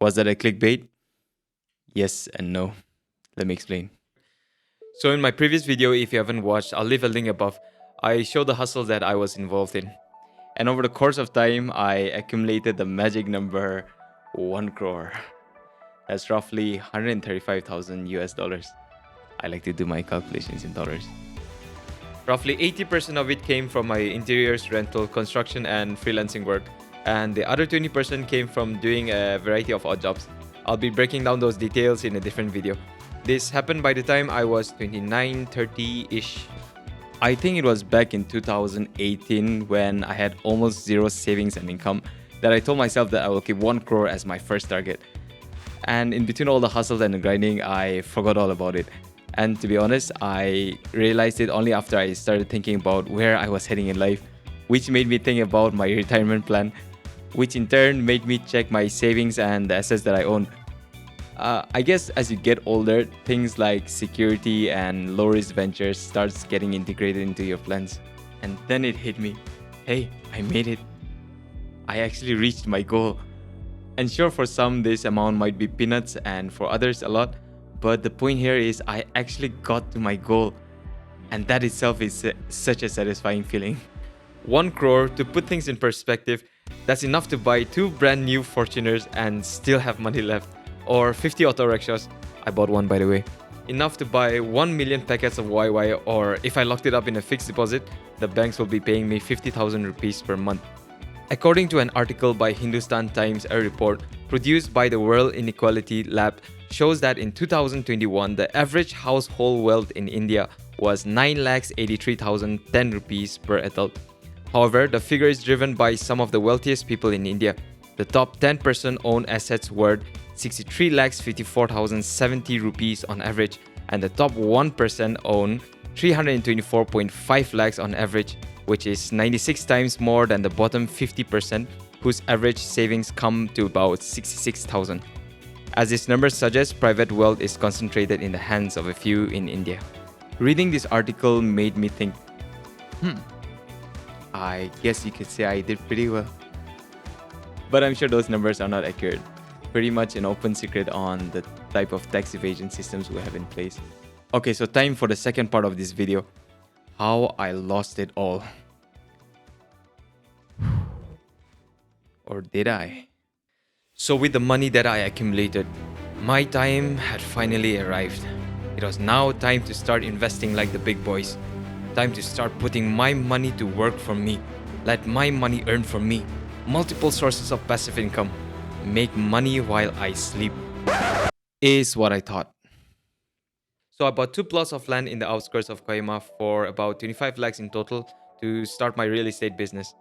Was that a clickbait? Yes and no. Let me explain. So in my previous video, if you haven't watched, I'll leave a link above. I show the hustle that I was involved in. And over the course of time, I accumulated the magic number 1 crore. That's roughly 135,000 US dollars. I like to do my calculations in dollars. Roughly 80% of it came from my interiors, rental, construction, and freelancing work. And the other 20% came from doing a variety of odd jobs. I'll be breaking down those details in a different video. This happened by the time I was 29, 30-ish. I think it was back in 2018 when I had almost zero savings and income that I told myself that I will keep 1 crore as my first target. And in between all the hustles and the grinding, I forgot all about it. And to be honest, I realized it only after I started thinking about where I was heading in life, which made me think about my retirement plan, which in turn made me check my savings and the assets that I own. I guess as you get older, things like security and low-risk ventures starts getting integrated into your plans. And then it hit me. Hey, I made it. I actually reached my goal. And sure, for some, this amount might be peanuts, and for others, a lot. But the point here is I actually got to my goal. And that itself is such a satisfying feeling. 1 crore, to put things in perspective, that's enough to buy 2 brand new Fortuners and still have money left. Or 50 auto rickshaws. I bought one, by the way. Enough to buy 1 million packets of YY, or if I locked it up in a fixed deposit, the banks will be paying me 50,000 rupees per month. According to an article by Hindustan Times, a report produced by the World Inequality Lab shows that in 2021, the average household wealth in India was 9,83,010 rupees per adult. However, the figure is driven by some of the wealthiest people in India. The top 10% own assets worth 63,54,070 rupees on average, and the top 1% own 324.5 lakhs on average, which is 96 times more than the bottom 50%, whose average savings come to about 66,000. As this number suggests, private wealth is concentrated in the hands of a few in India. Reading this article made me think, I guess you could say I did pretty well. But I'm sure those numbers are not accurate. Pretty much an open secret on the type of tax evasion systems we have in place. Okay, so time for the second part of this video. How I lost it all. Or did I? So with the money that I accumulated, my time had finally arrived. It was now time to start investing like the big boys. Time to start putting my money to work for me. Let my money earn for me. Multiple sources of passive income. Make money while I sleep. Is what I thought. So I bought 2 plots of land in the outskirts of Kohima for about 25 lakhs in total to start my real estate business.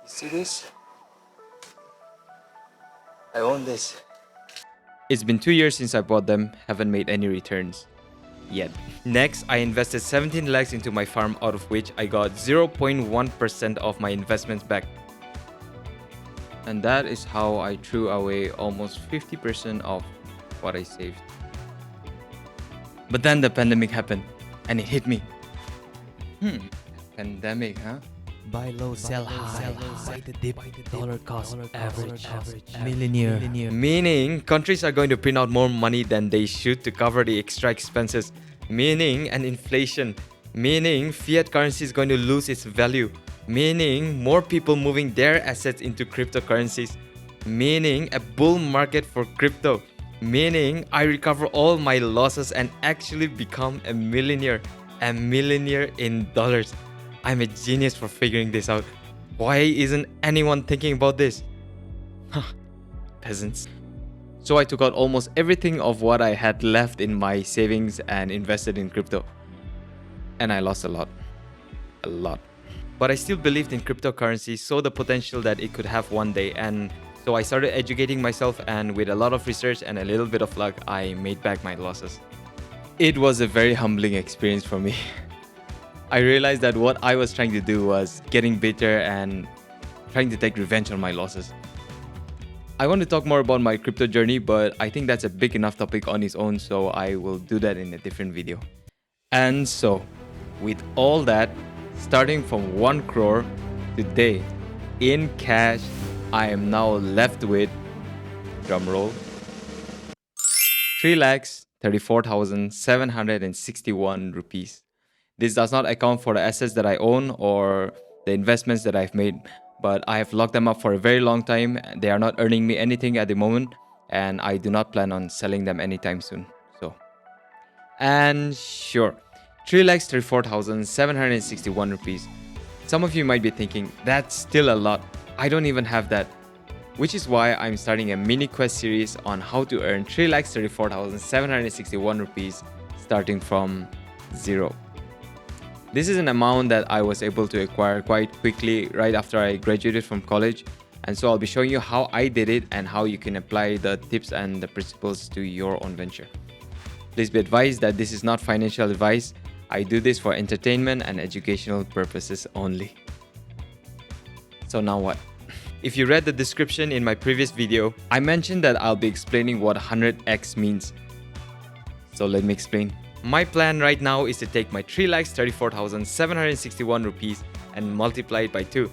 You see this? I own this. It's been 2 years since I bought them, haven't made any returns yet. Next, I invested 17 lakhs into my farm, out of which I got 0.1% of my investments back. And that is how I threw away almost 50% of what I saved. But then the pandemic happened, and it hit me. Pandemic, huh? Buy low, sell high. Buy the dip, dollar cost average, millionaire. Meaning, countries are going to print out more money than they should to cover the extra expenses. Meaning, an inflation. Meaning, fiat currency is going to lose its value. Meaning, more people moving their assets into cryptocurrencies. Meaning, a bull market for crypto. Meaning, I recover all my losses and actually become a millionaire. A millionaire in dollars. I'm a genius for figuring this out. Why isn't anyone thinking about this? Peasants. So I took out almost everything of what I had left in my savings and invested in crypto. And I lost a lot. A lot. But I still believed in cryptocurrency, saw the potential that it could have one day, and so I started educating myself, and with a lot of research and a little bit of luck, I made back my losses. It was a very humbling experience for me. I realized that what I was trying to do was getting bitter and trying to take revenge on my losses. I want to talk more about my crypto journey, but I think that's a big enough topic on its own, so I will do that in a different video. And so, with all that, starting from 1 crore today in cash, I am now left with drum roll, 3,34,761 rupees. This does not account for the assets that I own or the investments that I've made, but I have locked them up for a very long time. They are not earning me anything at the moment, and I do not plan on selling them anytime soon. And sure, 3,34,761 rupees. Some of you might be thinking, that's still a lot. I don't even have that. Which is why I'm starting a mini quest series on how to earn 3,34,761 rupees starting from zero. This is an amount that I was able to acquire quite quickly right after I graduated from college. And so I'll be showing you how I did it and how you can apply the tips and the principles to your own venture. Please be advised that this is not financial advice. I do this for entertainment and educational purposes only. So now what? If you read the description in my previous video, I mentioned that I'll be explaining what 100x means. So let me explain. My plan right now is to take my 3,34,761 rupees and multiply it by 2,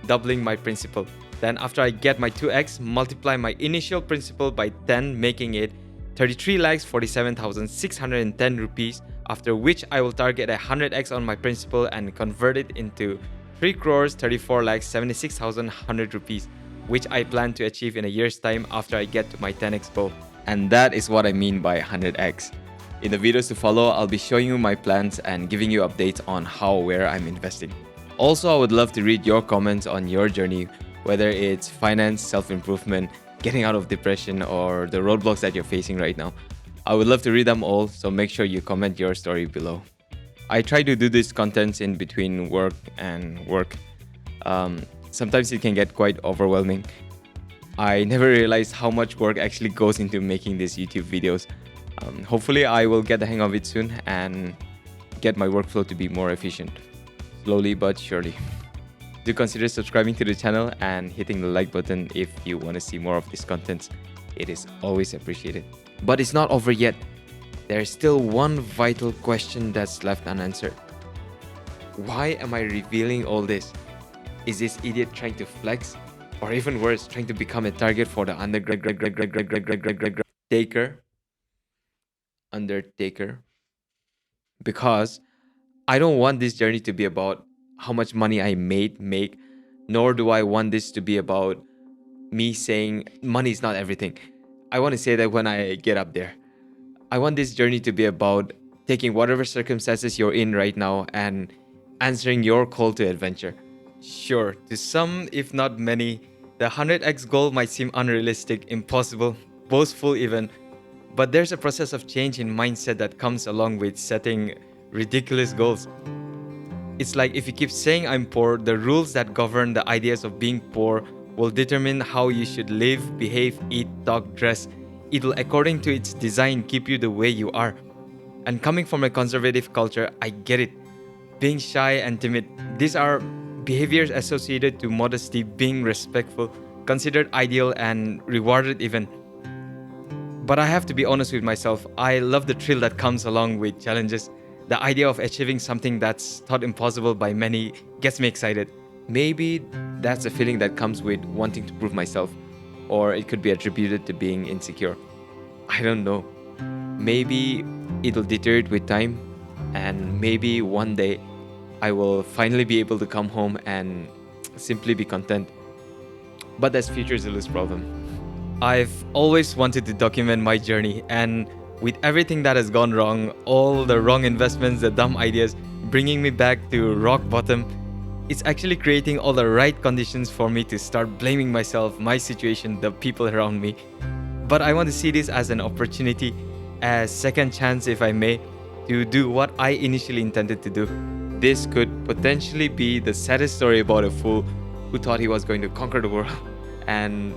doubling my principal. Then after I get my 2x, multiply my initial principal by 10, making it 33,47,610 rupees, after which I will target 100x on my principal and convert it into 3 crores 34,76,100 rupees, which I plan to achieve in a year's time after I get to my 10x goal. And that is what I mean by 100x. In the videos to follow, I'll be showing you my plans and giving you updates on how where I'm investing. Also, I would love to read your comments on your journey, whether it's finance, self-improvement, getting out of depression, or the roadblocks that you're facing right now. I would love to read them all, so make sure you comment your story below. I try to do these contents in between work and work. Sometimes it can get quite overwhelming. I never realized how much work actually goes into making these YouTube videos. Hopefully I will get the hang of it soon and get my workflow to be more efficient. Slowly but surely. Do consider subscribing to the channel and hitting the like button if you want to see more of this content. It is always appreciated. But it's not over yet. There is still one vital question that's left unanswered. Why am I revealing all this? Is this idiot trying to flex? Or even worse, trying to become a target for the Undertaker? Because I don't want this journey to be about how much money I make, nor do I want this to be about me saying money is not everything. I want to say that when I get up there. I want this journey to be about taking whatever circumstances you're in right now and answering your call to adventure. Sure, to some, if not many, the 100x goal might seem unrealistic, impossible, boastful even, but there's a process of change in mindset that comes along with setting ridiculous goals. It's like if you keep saying I'm poor, the rules that govern the ideas of being poor will determine how you should live, behave, eat, talk, dress. It'll, according to its design, keep you the way you are. And coming from a conservative culture, I get it. Being shy and timid, these are behaviors associated to modesty, being respectful, considered ideal and rewarded even. But I have to be honest with myself, I love the thrill that comes along with challenges. The idea of achieving something that's thought impossible by many gets me excited. Maybe that's a feeling that comes with wanting to prove myself, or it could be attributed to being insecure. I don't know. Maybe it'll deteriorate with time, and maybe one day I will finally be able to come home and simply be content. But that's future Zulu's problem. I've always wanted to document my journey, and with everything that has gone wrong, all the wrong investments, the dumb ideas, bringing me back to rock bottom, it's actually creating all the right conditions for me to start blaming myself, my situation, the people around me. But I want to see this as an opportunity, a second chance if I may, to do what I initially intended to do. This could potentially be the saddest story about a fool who thought he was going to conquer the world and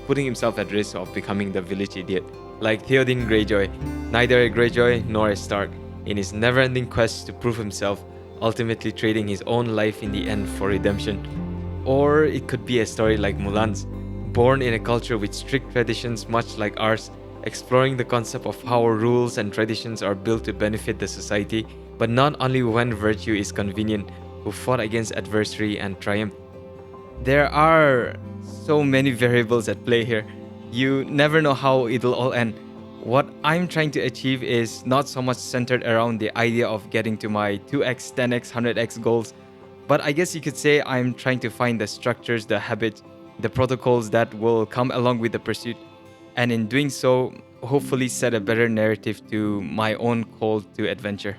putting himself at risk of becoming the village idiot. Like Theoden Greyjoy, neither a Greyjoy nor a Stark, in his never-ending quest to prove himself, ultimately trading his own life in the end for redemption. Or it could be a story like Mulan's, born in a culture with strict traditions much like ours, exploring the concept of how rules and traditions are built to benefit the society, but not only when virtue is convenient, who fought against adversity and triumphed. There are so many variables at play here. You never know how it'll all end. What I'm trying to achieve is not so much centered around the idea of getting to my 2x, 10x, 100x goals, but I guess you could say I'm trying to find the structures, the habits, the protocols that will come along with the pursuit. And in doing so, hopefully set a better narrative to my own call to adventure.